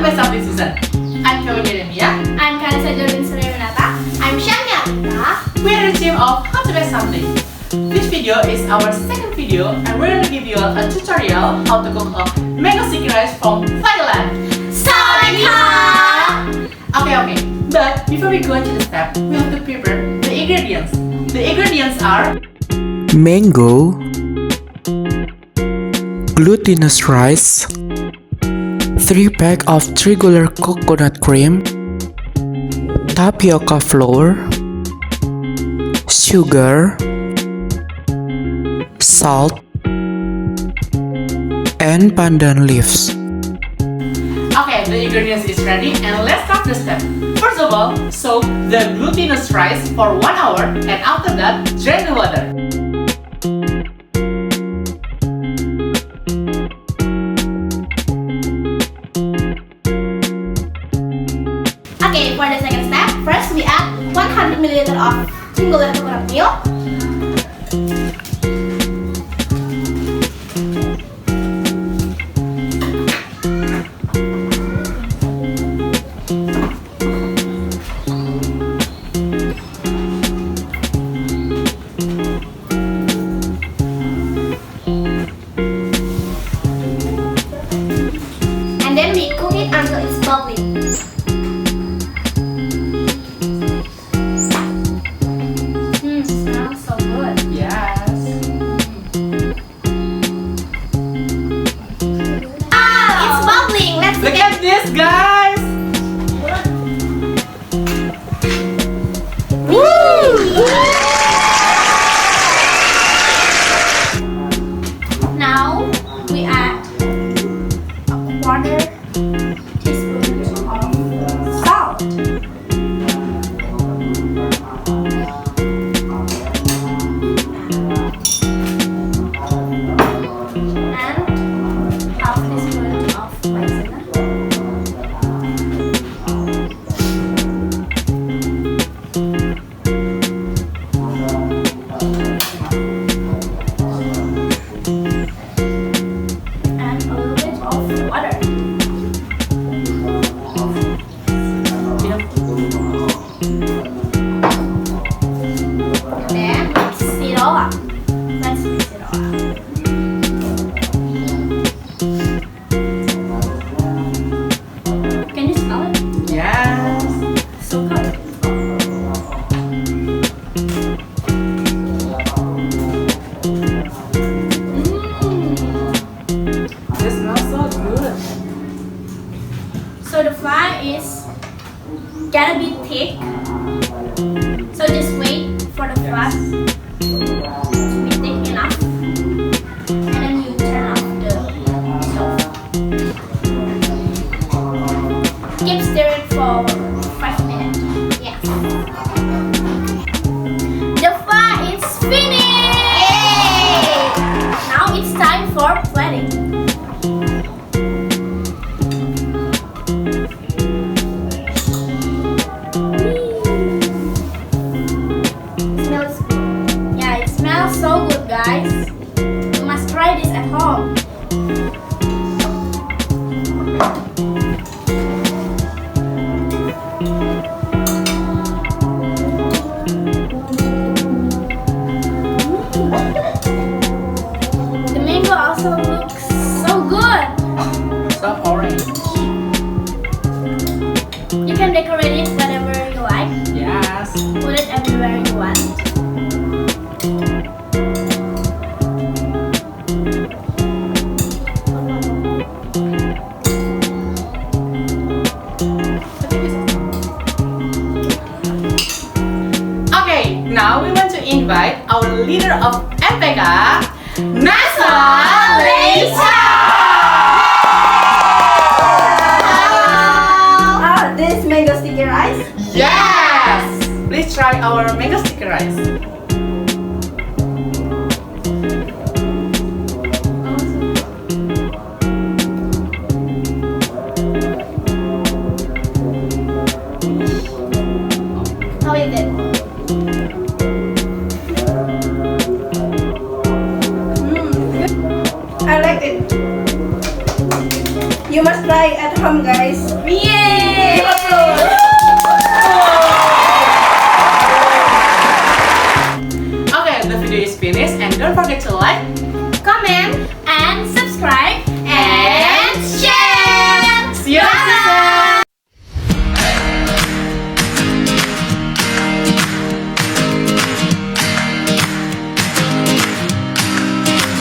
the best of this season. I'm Yadika. I'm I'm Yadika. We are the team of How to Make Something. This video is our second video and we're going to give you a tutorial how to cook a mango sticky rice from Thailand. Okay. But before we go into the step, we have to prepare the ingredients. The ingredients are mango, glutinous rice, 3 packs of regular coconut cream, tapioca flour, sugar, salt, and pandan leaves. Okay, the ingredients is ready and let's start the step. First of all, soak the glutinous rice for 1 hour and after that, drain the water. Okay, for the second step, first we add 100 ml of singular coconut milk. And then we cook it until it's bubbling. Smells so good. Yes. It's bubbling. Let's Look at this, guys. Now we add a quarter teaspoon of salt. And half teaspoon of maizena. And a little bit of water. Then mix it all up. Let's mix it all up. Can you smell it? Yes. So good. This smells so good. So the flour is gonna be thick. So just wait for the flour to be thick enough. And then you turn off the stove. Keep stirring for 5 minutes. Yes. The flour is finished! Yay! Now it's time for plating. Smells good. Yeah, it smells so good, guys. You must try this at home. The mango also looks so good. So orange. You can decorate it whatever you like. Yes. Put it everywhere you want. Okay, now we want to invite our leader of SMADKA, Nasa Lisa. This mango sticky rice. Yes. Please try our mango sticky rice. How is it? I like it. You must try at home, guys. Yay! Give applause. Okay, the video is finished and don't forget to like,